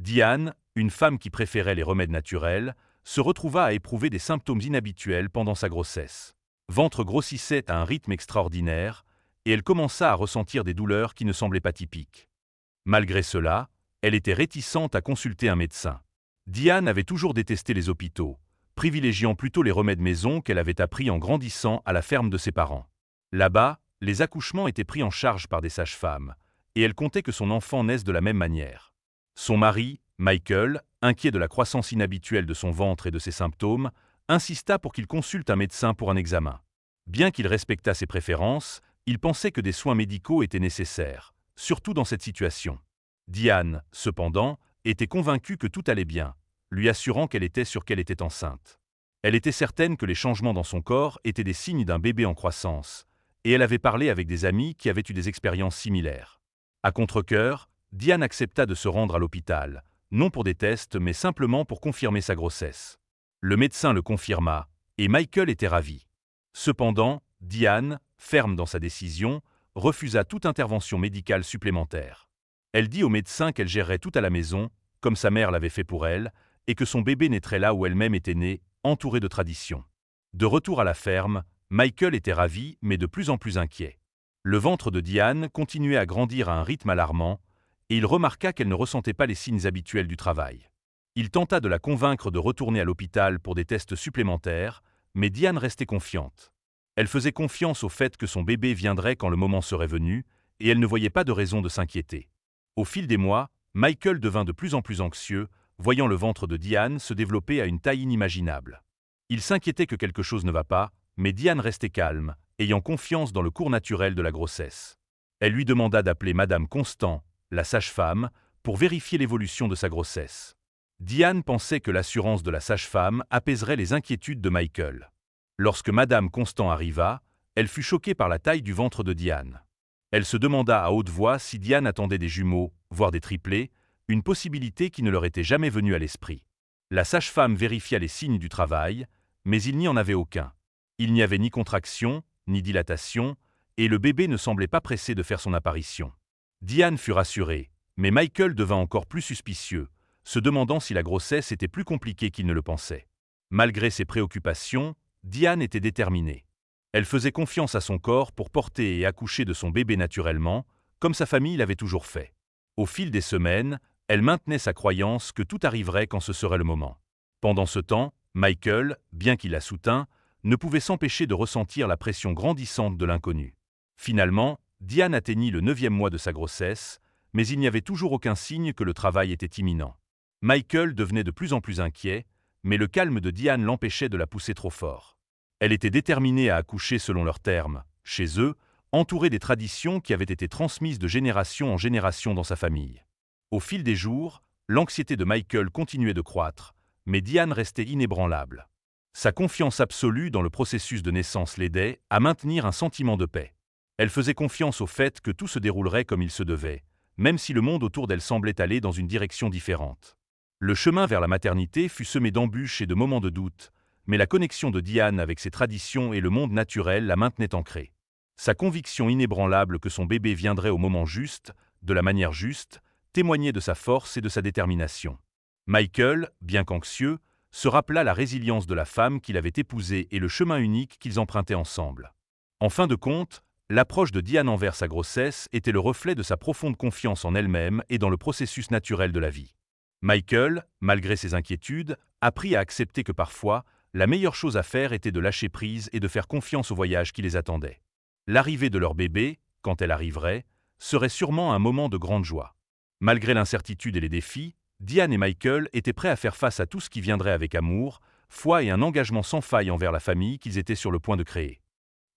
Diane, une femme qui préférait les remèdes naturels, se retrouva à éprouver des symptômes inhabituels pendant sa grossesse. Ventre grossissait à un rythme extraordinaire, et elle commença à ressentir des douleurs qui ne semblaient pas typiques. Malgré cela, elle était réticente à consulter un médecin. Diane avait toujours détesté les hôpitaux, privilégiant plutôt les remèdes maison qu'elle avait appris en grandissant à la ferme de ses parents. Là-bas, les accouchements étaient pris en charge par des sages-femmes, et elle comptait que son enfant naisse de la même manière. Son mari, Michael, inquiet de la croissance inhabituelle de son ventre et de ses symptômes, insista pour qu'il consulte un médecin pour un examen. Bien qu'il respectât ses préférences, il pensait que des soins médicaux étaient nécessaires, surtout dans cette situation. Diane, cependant, était convaincue que tout allait bien, lui assurant qu'elle était enceinte. Elle était certaine que les changements dans son corps étaient des signes d'un bébé en croissance, et elle avait parlé avec des amis qui avaient eu des expériences similaires. À contre-cœur, Diane accepta de se rendre à l'hôpital, non pour des tests mais simplement pour confirmer sa grossesse. Le médecin le confirma, et Michael était ravi. Cependant, Diane, ferme dans sa décision, refusa toute intervention médicale supplémentaire. Elle dit au médecin qu'elle gérerait tout à la maison, comme sa mère l'avait fait pour elle, et que son bébé naîtrait là où elle-même était née, entourée de traditions. De retour à la ferme, Michael était ravi mais de plus en plus inquiet. Le ventre de Diane continuait à grandir à un rythme alarmant, et il remarqua qu'elle ne ressentait pas les signes habituels du travail. Il tenta de la convaincre de retourner à l'hôpital pour des tests supplémentaires, mais Diane restait confiante. Elle faisait confiance au fait que son bébé viendrait quand le moment serait venu, et elle ne voyait pas de raison de s'inquiéter. Au fil des mois, Michael devint de plus en plus anxieux, voyant le ventre de Diane se développer à une taille inimaginable. Il s'inquiétait que quelque chose ne va pas, mais Diane restait calme, ayant confiance dans le cours naturel de la grossesse. Elle lui demanda d'appeler Madame Constant, la sage-femme, pour vérifier l'évolution de sa grossesse. Diane pensait que l'assurance de la sage-femme apaiserait les inquiétudes de Michael. Lorsque Madame Constant arriva, elle fut choquée par la taille du ventre de Diane. Elle se demanda à haute voix si Diane attendait des jumeaux, voire des triplés, une possibilité qui ne leur était jamais venue à l'esprit. La sage-femme vérifia les signes du travail, mais il n'y en avait aucun. Il n'y avait ni contraction, ni dilatation, et le bébé ne semblait pas pressé de faire son apparition. Diane fut rassurée, mais Michael devint encore plus suspicieux, se demandant si la grossesse était plus compliquée qu'il ne le pensait. Malgré ses préoccupations, Diane était déterminée. Elle faisait confiance à son corps pour porter et accoucher de son bébé naturellement, comme sa famille l'avait toujours fait. Au fil des semaines, elle maintenait sa croyance que tout arriverait quand ce serait le moment. Pendant ce temps, Michael, bien qu'il la soutînt, ne pouvait s'empêcher de ressentir la pression grandissante de l'inconnu. Finalement, Diane atteignit le 9e mois de sa grossesse, mais il n'y avait toujours aucun signe que le travail était imminent. Michael devenait de plus en plus inquiet, mais le calme de Diane l'empêchait de la pousser trop fort. Elle était déterminée à accoucher selon leurs termes, chez eux, entourée des traditions qui avaient été transmises de génération en génération dans sa famille. Au fil des jours, l'anxiété de Michael continuait de croître, mais Diane restait inébranlable. Sa confiance absolue dans le processus de naissance l'aidait à maintenir un sentiment de paix. Elle faisait confiance au fait que tout se déroulerait comme il se devait, même si le monde autour d'elle semblait aller dans une direction différente. Le chemin vers la maternité fut semé d'embûches et de moments de doute, mais la connexion de Diane avec ses traditions et le monde naturel la maintenait ancrée. Sa conviction inébranlable que son bébé viendrait au moment juste, de la manière juste, témoignait de sa force et de sa détermination. Michael, bien qu'anxieux, se rappela la résilience de la femme qu'il avait épousée et le chemin unique qu'ils empruntaient ensemble. En fin de compte, l'approche de Diane envers sa grossesse était le reflet de sa profonde confiance en elle-même et dans le processus naturel de la vie. Michael, malgré ses inquiétudes, apprit à accepter que parfois, la meilleure chose à faire était de lâcher prise et de faire confiance au voyage qui les attendait. L'arrivée de leur bébé, quand elle arriverait, serait sûrement un moment de grande joie. Malgré l'incertitude et les défis, Diane et Michael étaient prêts à faire face à tout ce qui viendrait avec amour, foi et un engagement sans faille envers la famille qu'ils étaient sur le point de créer.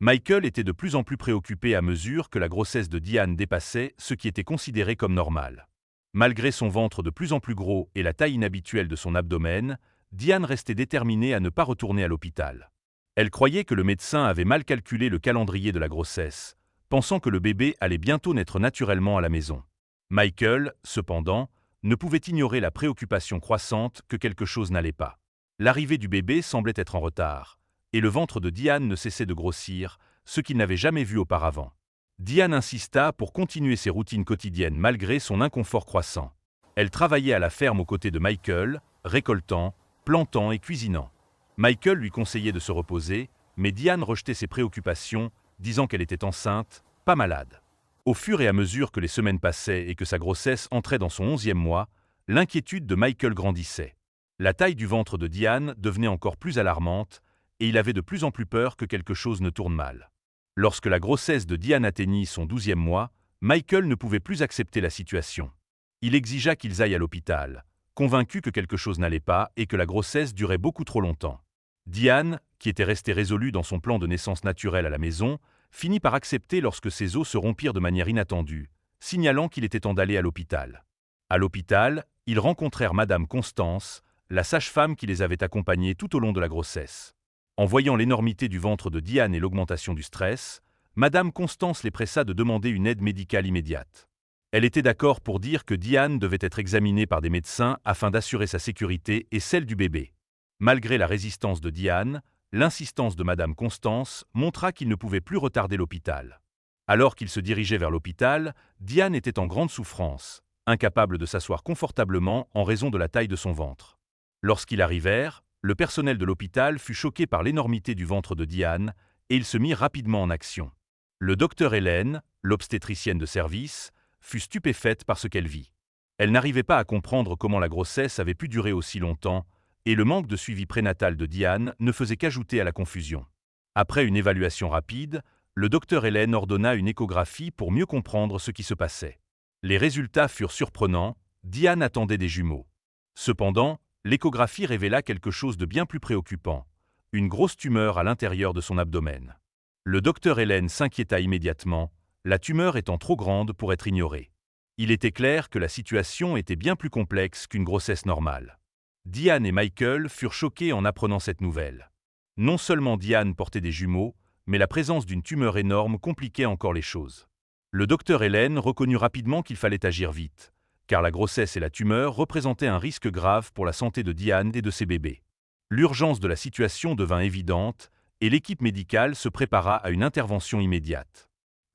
Michael était de plus en plus préoccupé à mesure que la grossesse de Diane dépassait ce qui était considéré comme normal. Malgré son ventre de plus en plus gros et la taille inhabituelle de son abdomen, Diane restait déterminée à ne pas retourner à l'hôpital. Elle croyait que le médecin avait mal calculé le calendrier de la grossesse, pensant que le bébé allait bientôt naître naturellement à la maison. Michael, cependant, ne pouvait ignorer la préoccupation croissante que quelque chose n'allait pas. L'arrivée du bébé semblait être en retard, et le ventre de Diane ne cessait de grossir, ce qu'il n'avait jamais vu auparavant. Diane insista pour continuer ses routines quotidiennes malgré son inconfort croissant. Elle travaillait à la ferme aux côtés de Michael, récoltant, plantant et cuisinant. Michael lui conseillait de se reposer, mais Diane rejetait ses préoccupations, disant qu'elle était enceinte, pas malade. Au fur et à mesure que les semaines passaient et que sa grossesse entrait dans son 11e mois, l'inquiétude de Michael grandissait. La taille du ventre de Diane devenait encore plus alarmante, et il avait de plus en plus peur que quelque chose ne tourne mal. Lorsque la grossesse de Diane atteignit son 12e mois, Michael ne pouvait plus accepter la situation. Il exigea qu'ils aillent à l'hôpital, convaincu que quelque chose n'allait pas et que la grossesse durait beaucoup trop longtemps. Diane, qui était restée résolue dans son plan de naissance naturelle à la maison, finit par accepter lorsque ses os se rompirent de manière inattendue, signalant qu'il était temps d'aller à l'hôpital. À l'hôpital, ils rencontrèrent Madame Constance, la sage-femme qui les avait accompagnés tout au long de la grossesse. En voyant l'énormité du ventre de Diane et l'augmentation du stress, Madame Constance les pressa de demander une aide médicale immédiate. Elle était d'accord pour dire que Diane devait être examinée par des médecins afin d'assurer sa sécurité et celle du bébé. Malgré la résistance de Diane, l'insistance de Madame Constance montra qu'il ne pouvait plus retarder l'hôpital. Alors qu'il se dirigeait vers l'hôpital, Diane était en grande souffrance, incapable de s'asseoir confortablement en raison de la taille de son ventre. Lorsqu'ils arrivèrent, le personnel de l'hôpital fut choqué par l'énormité du ventre de Diane et il se mit rapidement en action. Le docteur Hélène, l'obstétricienne de service, fut stupéfaite par ce qu'elle vit. Elle n'arrivait pas à comprendre comment la grossesse avait pu durer aussi longtemps, et le manque de suivi prénatal de Diane ne faisait qu'ajouter à la confusion. Après une évaluation rapide, le docteur Hélène ordonna une échographie pour mieux comprendre ce qui se passait. Les résultats furent surprenants, Diane attendait des jumeaux. Cependant, l'échographie révéla quelque chose de bien plus préoccupant, une grosse tumeur à l'intérieur de son abdomen. Le docteur Hélène s'inquiéta immédiatement, la tumeur étant trop grande pour être ignorée. Il était clair que la situation était bien plus complexe qu'une grossesse normale. Diane et Michael furent choqués en apprenant cette nouvelle. Non seulement Diane portait des jumeaux, mais la présence d'une tumeur énorme compliquait encore les choses. Le docteur Hélène reconnut rapidement qu'il fallait agir vite, car la grossesse et la tumeur représentaient un risque grave pour la santé de Diane et de ses bébés. L'urgence de la situation devint évidente, et l'équipe médicale se prépara à une intervention immédiate.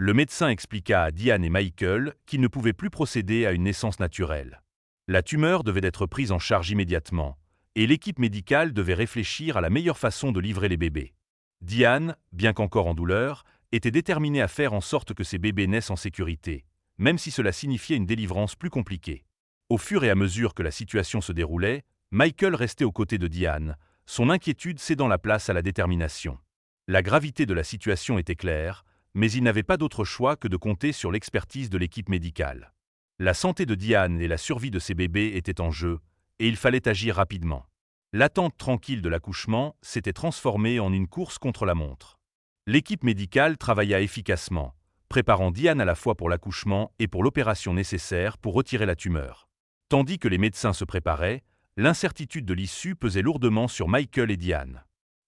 Le médecin expliqua à Diane et Michael qu'ils ne pouvaient plus procéder à une naissance naturelle. La tumeur devait être prise en charge immédiatement, et l'équipe médicale devait réfléchir à la meilleure façon de livrer les bébés. Diane, bien qu'encore en douleur, était déterminée à faire en sorte que ses bébés naissent en sécurité, même si cela signifiait une délivrance plus compliquée. Au fur et à mesure que la situation se déroulait, Michael restait aux côtés de Diane, son inquiétude cédant la place à la détermination. La gravité de la situation était claire, mais il n'avait pas d'autre choix que de compter sur l'expertise de l'équipe médicale. La santé de Diane et la survie de ses bébés étaient en jeu, et il fallait agir rapidement. L'attente tranquille de l'accouchement s'était transformée en une course contre la montre. L'équipe médicale travailla efficacement, préparant Diane à la fois pour l'accouchement et pour l'opération nécessaire pour retirer la tumeur. Tandis que les médecins se préparaient, l'incertitude de l'issue pesait lourdement sur Michael et Diane.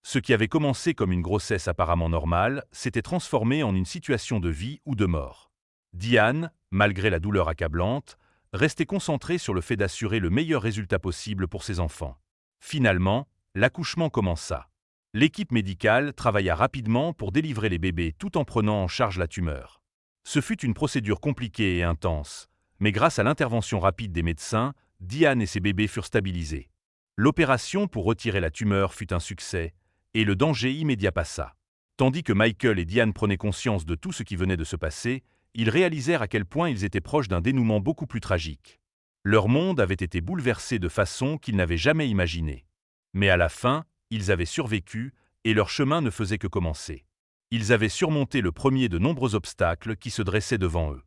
Ce qui avait commencé comme une grossesse apparemment normale s'était transformé en une situation de vie ou de mort. Diane, malgré la douleur accablante, restait concentrée sur le fait d'assurer le meilleur résultat possible pour ses enfants. Finalement, l'accouchement commença. L'équipe médicale travailla rapidement pour délivrer les bébés tout en prenant en charge la tumeur. Ce fut une procédure compliquée et intense, mais grâce à l'intervention rapide des médecins, Diane et ses bébés furent stabilisés. L'opération pour retirer la tumeur fut un succès, et le danger immédiat passa. Tandis que Michael et Diane prenaient conscience de tout ce qui venait de se passer, ils réalisèrent à quel point ils étaient proches d'un dénouement beaucoup plus tragique. Leur monde avait été bouleversé de façon qu'ils n'avaient jamais imaginée. Mais à la fin, ils avaient survécu, et leur chemin ne faisait que commencer. Ils avaient surmonté le premier de nombreux obstacles qui se dressaient devant eux.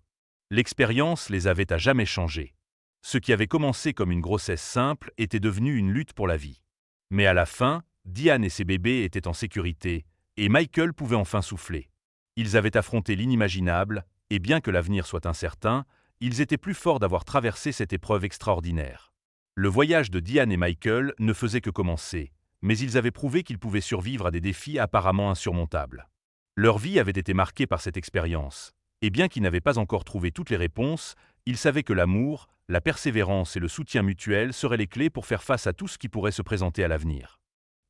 L'expérience les avait à jamais changés. Ce qui avait commencé comme une grossesse simple était devenu une lutte pour la vie. Mais à la fin, Diane et ses bébés étaient en sécurité, et Michael pouvait enfin souffler. Ils avaient affronté l'inimaginable, et bien que l'avenir soit incertain, ils étaient plus forts d'avoir traversé cette épreuve extraordinaire. Le voyage de Diane et Michael ne faisait que commencer, mais ils avaient prouvé qu'ils pouvaient survivre à des défis apparemment insurmontables. Leur vie avait été marquée par cette expérience, et bien qu'ils n'avaient pas encore trouvé toutes les réponses, ils savaient que l'amour, la persévérance et le soutien mutuel seraient les clés pour faire face à tout ce qui pourrait se présenter à l'avenir.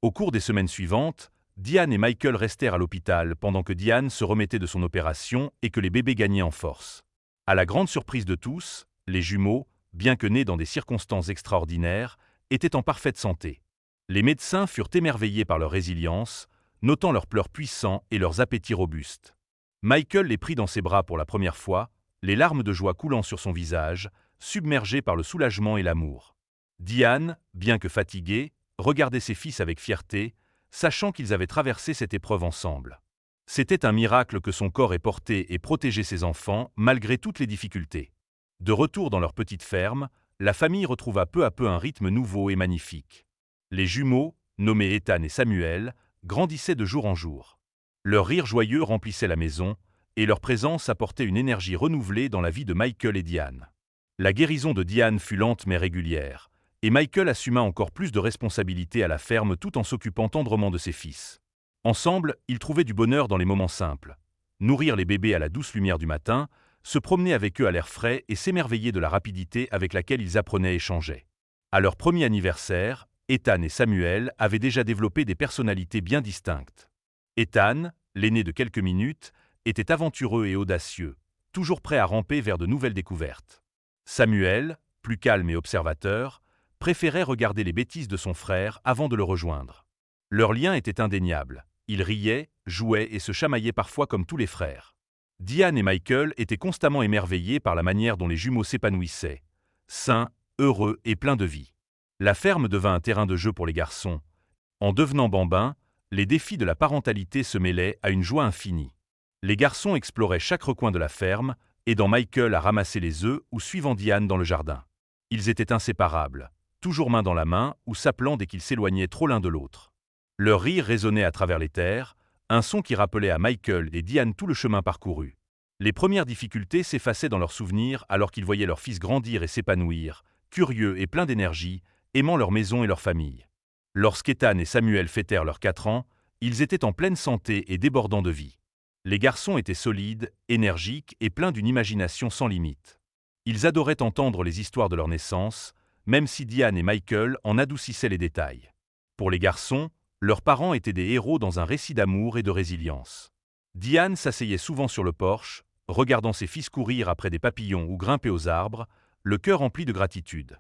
Au cours des semaines suivantes, Diane et Michael restèrent à l'hôpital pendant que Diane se remettait de son opération et que les bébés gagnaient en force. À la grande surprise de tous, les jumeaux, bien que nés dans des circonstances extraordinaires, étaient en parfaite santé. Les médecins furent émerveillés par leur résilience, notant leurs pleurs puissants et leurs appétits robustes. Michael les prit dans ses bras pour la première fois, les larmes de joie coulant sur son visage, submergé par le soulagement et l'amour. Diane, bien que fatiguée, regardait ses fils avec fierté, sachant qu'ils avaient traversé cette épreuve ensemble. C'était un miracle que son corps ait porté et protégé ses enfants malgré toutes les difficultés. De retour dans leur petite ferme, la famille retrouva peu à peu un rythme nouveau et magnifique. Les jumeaux, nommés Ethan et Samuel, grandissaient de jour en jour. Leur rire joyeux remplissait la maison, et leur présence apportait une énergie renouvelée dans la vie de Michael et Diane. La guérison de Diane fut lente mais régulière, et Michael assuma encore plus de responsabilités à la ferme tout en s'occupant tendrement de ses fils. Ensemble, ils trouvaient du bonheur dans les moments simples. Nourrir les bébés à la douce lumière du matin, se promener avec eux à l'air frais et s'émerveiller de la rapidité avec laquelle ils apprenaient et échangeaient. À leur premier anniversaire, Ethan et Samuel avaient déjà développé des personnalités bien distinctes. Ethan, l'aîné de quelques minutes, était aventureux et audacieux, toujours prêt à ramper vers de nouvelles découvertes. Samuel, plus calme et observateur, préférait regarder les bêtises de son frère avant de le rejoindre. Leur lien était indéniable. Ils riaient, jouaient et se chamaillaient parfois comme tous les frères. Diane et Michael étaient constamment émerveillés par la manière dont les jumeaux s'épanouissaient, sains, heureux et pleins de vie. La ferme devint un terrain de jeu pour les garçons. En devenant bambins, les défis de la parentalité se mêlaient à une joie infinie. Les garçons exploraient chaque recoin de la ferme, aidant Michael à ramasser les œufs ou suivant Diane dans le jardin. Ils étaient inséparables, toujours main dans la main ou s'appelant dès qu'ils s'éloignaient trop l'un de l'autre. Leur rire résonnait à travers les terres, un son qui rappelait à Michael et Diane tout le chemin parcouru. Les premières difficultés s'effaçaient dans leurs souvenirs alors qu'ils voyaient leur fils grandir et s'épanouir, curieux et pleins d'énergie, aimant leur maison et leur famille. Lorsqu'Ethan et Samuel fêtèrent leurs 4 ans, ils étaient en pleine santé et débordant de vie. Les garçons étaient solides, énergiques et pleins d'une imagination sans limite. Ils adoraient entendre les histoires de leur naissance, même si Diane et Michael en adoucissaient les détails. Pour les garçons, leurs parents étaient des héros dans un récit d'amour et de résilience. Diane s'asseyait souvent sur le porche, regardant ses fils courir après des papillons ou grimper aux arbres, le cœur rempli de gratitude.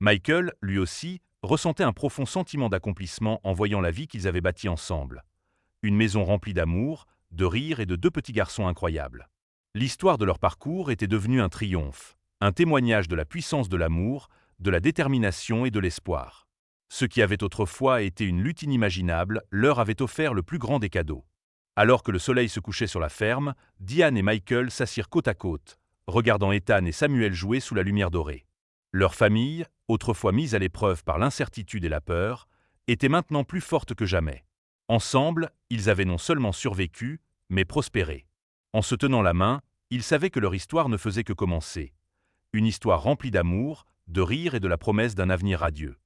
Michael, lui aussi, ressentait un profond sentiment d'accomplissement en voyant la vie qu'ils avaient bâtie ensemble. Une maison remplie d'amour, de rire et de 2 petits garçons incroyables. L'histoire de leur parcours était devenue un triomphe, un témoignage de la puissance de l'amour, de la détermination et de l'espoir. Ce qui avait autrefois été une lutte inimaginable leur avait offert le plus grand des cadeaux. Alors que le soleil se couchait sur la ferme, Diane et Michael s'assirent côte à côte, regardant Ethan et Samuel jouer sous la lumière dorée. Leur famille, autrefois mise à l'épreuve par l'incertitude et la peur, était maintenant plus forte que jamais. Ensemble, ils avaient non seulement survécu, mais prospéré. En se tenant la main, ils savaient que leur histoire ne faisait que commencer. Une histoire remplie d'amour, de rire et de la promesse d'un avenir radieux.